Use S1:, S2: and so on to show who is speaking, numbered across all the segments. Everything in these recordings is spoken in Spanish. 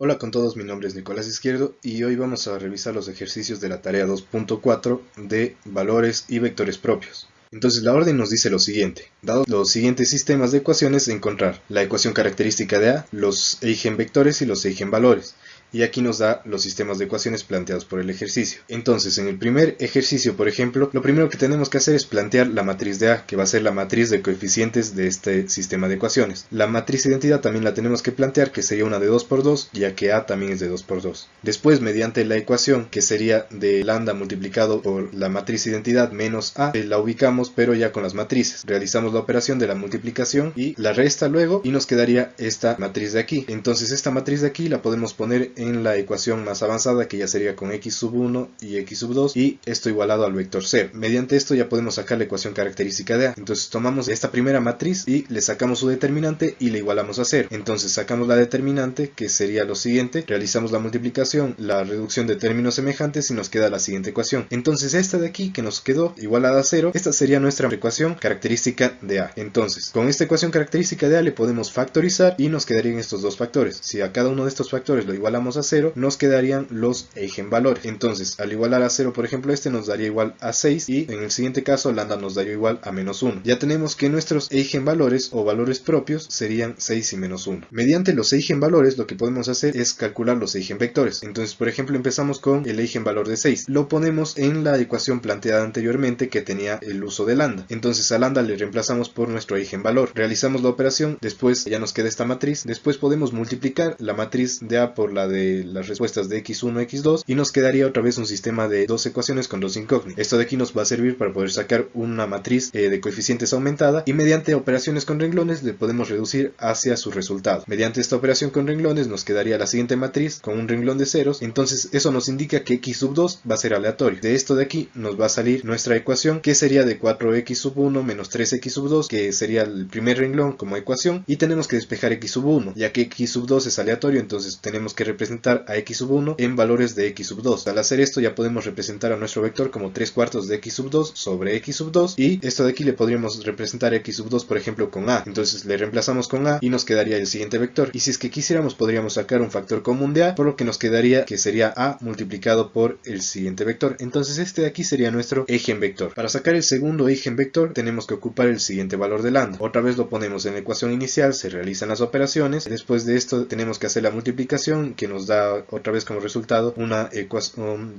S1: Hola con todos, mi nombre es Nicolás Izquierdo y hoy vamos a revisar los ejercicios de la tarea 2.4 de valores y vectores propios. Entonces la orden nos dice lo siguiente: dados los siguientes sistemas de ecuaciones, encontrar la ecuación característica de A, los eigenvectores y los eigenvalores. Y aquí nos da los sistemas de ecuaciones planteados por el ejercicio. Entonces, en el primer ejercicio, por ejemplo, lo primero que tenemos que hacer es plantear la matriz de A, que va a ser la matriz de coeficientes de este sistema de ecuaciones. La matriz identidad también la tenemos que plantear, que sería una de 2 por 2, ya que A también es de 2 por 2. Después, mediante la ecuación, que sería de lambda multiplicado por la matriz identidad menos A, la ubicamos, pero ya con las matrices. Realizamos la operación de la multiplicación y la resta luego, y nos quedaría esta matriz de aquí. Entonces, esta matriz de aquí la podemos poner en la ecuación más avanzada, que ya sería con x sub 1 y x sub 2 y esto igualado al vector 0. Mediante esto ya podemos sacar la ecuación característica de A. Entonces tomamos esta primera matriz y le sacamos su determinante y le igualamos a 0. Entonces sacamos la determinante, que sería lo siguiente, realizamos la multiplicación, la reducción de términos semejantes y nos queda la siguiente ecuación. Entonces esta de aquí, que nos quedó igualada a 0, esta sería nuestra ecuación característica de A. Entonces con esta ecuación característica de A le podemos factorizar y nos quedarían estos dos factores. Si a cada uno de estos factores lo igualamos a 0, nos quedarían los eigenvalores. Entonces, al igualar a 0, por ejemplo, este nos daría igual a 6 y en el siguiente caso lambda nos daría igual a menos 1. Ya tenemos que nuestros eigenvalores o valores propios serían 6 y menos 1. Mediante los eigenvalores lo que podemos hacer es calcular los eigenvectores. Entonces, por ejemplo, empezamos con el eigenvalor de 6. Lo ponemos en la ecuación planteada anteriormente, que tenía el uso de lambda. Entonces a lambda le reemplazamos por nuestro eigenvalor. Realizamos la operación, después ya nos queda esta matriz. Después podemos multiplicar la matriz de A por la de las respuestas de x1, x2 y nos quedaría otra vez un sistema de dos ecuaciones con dos incógnitas. Esto de aquí nos va a servir para poder sacar una matriz de coeficientes aumentada, y mediante operaciones con renglones le podemos reducir hacia su resultado. Mediante esta operación con renglones nos quedaría la siguiente matriz con un renglón de ceros. Entonces eso nos indica que x sub 2 va a ser aleatorio. De esto de aquí nos va a salir nuestra ecuación, que sería de 4x sub 1 menos 3x sub 2, que sería el primer renglón como ecuación, y tenemos que despejar x sub 1, ya que x sub 2 es aleatorio. Entonces tenemos que representar a x sub 1 en valores de x sub 2. Al hacer esto ya podemos representar a nuestro vector como 3/4 de x sub 2 sobre x sub 2, y esto de aquí le podríamos representar a x sub 2 por ejemplo con a. Entonces le reemplazamos con a y nos quedaría el siguiente vector, y si es que quisiéramos podríamos sacar un factor común de a, por lo que nos quedaría que sería a multiplicado por el siguiente vector. Entonces este de aquí sería nuestro eigenvector. Para sacar el segundo eigenvector tenemos que ocupar el siguiente valor de lambda. Otra vez lo ponemos en la ecuación inicial, se realizan las operaciones. Después de esto tenemos que hacer la multiplicación, que nos da otra vez como resultado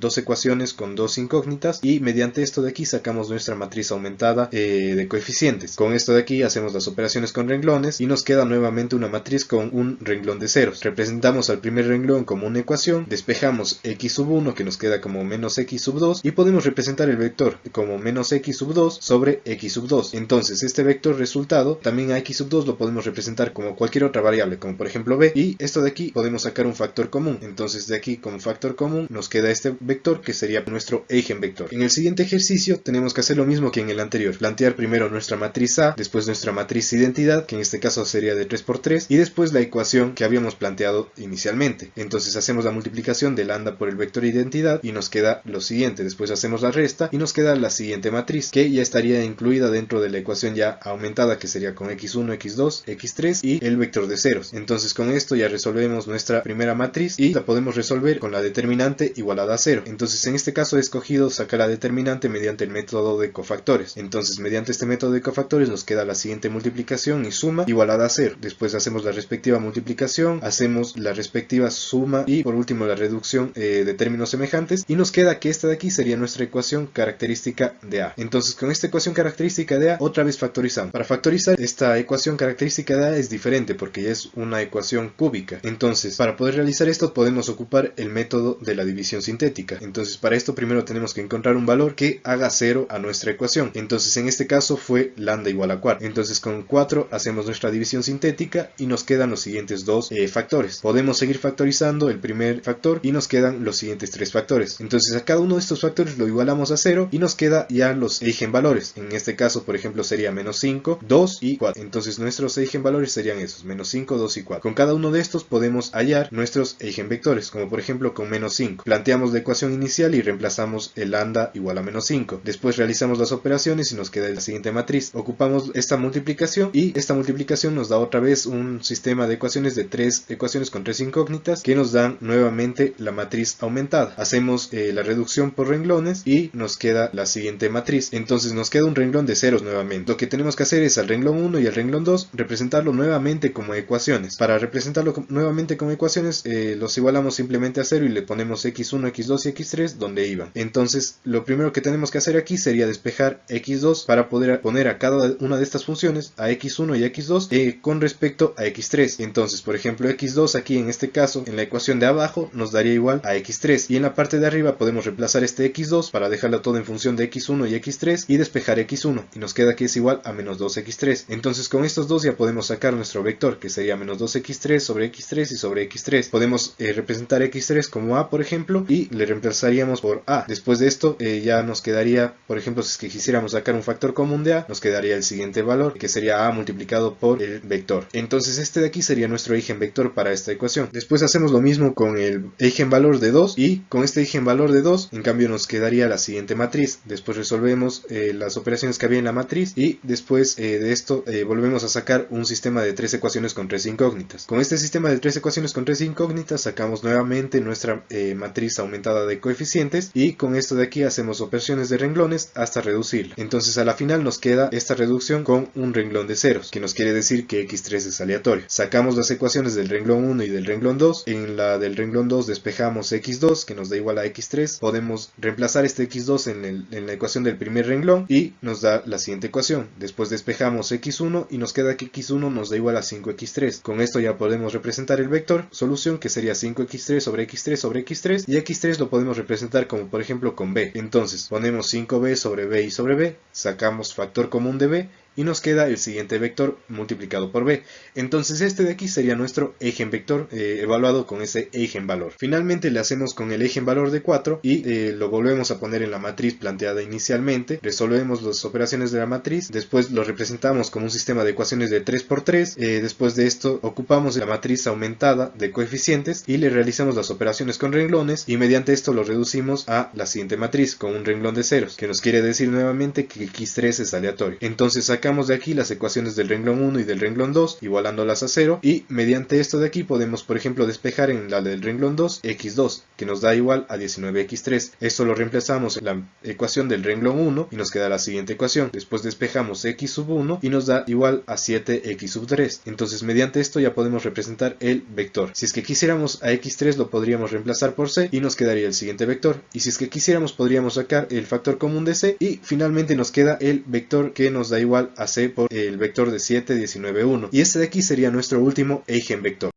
S1: dos ecuaciones con dos incógnitas, y mediante esto de aquí sacamos nuestra matriz aumentada de coeficientes. Con esto de aquí hacemos las operaciones con renglones y nos queda nuevamente una matriz con un renglón de ceros. Representamos al primer renglón como una ecuación, despejamos x sub 1, que nos queda como menos x sub 2, y podemos representar el vector como menos x sub 2 sobre x sub 2. Entonces este vector resultado también a x sub 2 lo podemos representar como cualquier otra variable, como por ejemplo b, y esto de aquí podemos sacar un factor común. Entonces de aquí como factor común nos queda este vector, que sería nuestro eigenvector. En el siguiente ejercicio tenemos que hacer lo mismo que en el anterior, plantear primero nuestra matriz A, después nuestra matriz identidad, que en este caso sería de 3 por 3, y después la ecuación que habíamos planteado inicialmente. Entonces hacemos la multiplicación de lambda por el vector identidad y nos queda lo siguiente. Después hacemos la resta y nos queda la siguiente matriz, que ya estaría incluida dentro de la ecuación ya aumentada, que sería con x1, x2, x3 y el vector de ceros. Entonces con esto ya resolvemos nuestra primera matriz y la podemos resolver con la determinante igualada a 0. Entonces en este caso he escogido sacar la determinante mediante el método de cofactores. Entonces mediante este método de cofactores nos queda la siguiente multiplicación y suma igualada a 0. Después hacemos la respectiva multiplicación, hacemos la respectiva suma y por último la reducción de términos semejantes, y nos queda que esta de aquí sería nuestra ecuación característica de A. Entonces con esta ecuación característica de A otra vez factorizamos. Para factorizar esta ecuación característica de A es diferente porque ya es una ecuación cúbica. Entonces para poder realizar esto podemos ocupar el método de la división sintética. Entonces para esto primero tenemos que encontrar un valor que haga 0 a nuestra ecuación. Entonces en este caso fue lambda igual a 4. Entonces con 4 hacemos nuestra división sintética y nos quedan los siguientes dos factores. Podemos seguir factorizando el primer factor y nos quedan los siguientes tres factores. Entonces a cada uno de estos factores lo igualamos a 0 y nos queda ya los eigenvalores. En este caso por ejemplo sería menos 5, 2 y 4. Entonces nuestros eigenvalores serían esos, menos 5, 2 y 4. Con cada uno de estos podemos hallar nuestros otros eigenvectores, como por ejemplo con menos 5. Planteamos la ecuación inicial y reemplazamos el lambda igual a menos 5. Después realizamos las operaciones y nos queda la siguiente matriz. Ocupamos esta multiplicación y esta multiplicación nos da otra vez un sistema de ecuaciones de 3 ecuaciones con 3 incógnitas que nos dan nuevamente la matriz aumentada. Hacemos la reducción por renglones y nos queda la siguiente matriz. Entonces nos queda un renglón de ceros nuevamente. Lo que tenemos que hacer es al renglón 1 y al renglón 2 representarlo nuevamente como ecuaciones. Para representarlo nuevamente como ecuaciones los igualamos simplemente a 0 y le ponemos x1, x2 y x3 donde iban. Entonces lo primero que tenemos que hacer aquí sería despejar x2 para poder poner a cada una de estas funciones, a x1 y a x2, con respecto a x3. Entonces, por ejemplo, x2 aquí en este caso, en la ecuación de abajo, nos daría igual a x3. Y en la parte de arriba podemos reemplazar este x2 para dejarlo todo en función de x1 y x3 y despejar x1. Y nos queda que es igual a menos 2x3. Entonces con estos dos ya podemos sacar nuestro vector, que sería menos 2x3 sobre x3 y sobre x3. Podemos representar x3 como a, por ejemplo, y le reemplazaríamos por a. Después de esto ya nos quedaría, por ejemplo, si es que quisiéramos sacar un factor común de a, nos quedaría el siguiente valor, que sería a multiplicado por el vector. Entonces este de aquí sería nuestro eigenvector para esta ecuación. Después hacemos lo mismo con el eigenvalor de 2 y con este eigenvalor de 2 en cambio nos quedaría la siguiente matriz. Después resolvemos las operaciones que había en la matriz y después de esto volvemos a sacar un sistema de 3 ecuaciones con 3 incógnitas. Con este sistema de 3 ecuaciones con 3 incógnitas sacamos nuevamente nuestra matriz aumentada de coeficientes y con esto de aquí hacemos operaciones de renglones hasta reducirla. Entonces a la final nos queda esta reducción con un renglón de ceros, que nos quiere decir que x3 es aleatorio. Sacamos las ecuaciones del renglón 1 y del renglón 2. En la del renglón 2 despejamos x2, que nos da igual a x3. Podemos reemplazar este x2 en la ecuación del primer renglón y nos da la siguiente ecuación. Después despejamos x1 y nos queda que x1 nos da igual a 5x3. Con esto ya podemos representar el vector solución, que sería 5x3 sobre x3 sobre x3, y x3 lo podemos representar como por ejemplo con b. Entonces ponemos 5b sobre b y sobre b, sacamos factor común de b y nos queda el siguiente vector multiplicado por b. Entonces este de aquí sería nuestro eigenvector evaluado con ese eigenvalor. Finalmente le hacemos con el eigenvalor de 4 y lo volvemos a poner en la matriz planteada inicialmente. Resolvemos las operaciones de la matriz, después lo representamos como un sistema de ecuaciones de 3 por 3. Después de esto ocupamos la matriz aumentada de coeficientes y le realizamos las operaciones con renglones y mediante esto lo reducimos a la siguiente matriz con un renglón de ceros, que nos quiere decir nuevamente que x3 es aleatorio. Entonces sacamos de aquí las ecuaciones del renglón 1 y del renglón 2 igualándolas a 0 y mediante esto de aquí podemos por ejemplo despejar en la del renglón 2 x2, que nos da igual a 19x3. Esto lo reemplazamos en la ecuación del renglón 1 y nos queda la siguiente ecuación. Después despejamos x sub 1 y nos da igual a 7x sub 3. Entonces mediante esto ya podemos representar el vector. Si es que quisiéramos a x3 lo podríamos reemplazar por c y nos quedaría el siguiente vector. Y si es que quisiéramos podríamos sacar el factor común de c y finalmente nos queda el vector que nos da igual a c por el vector de 7, 19, 1. Y este de aquí sería nuestro último eigenvector.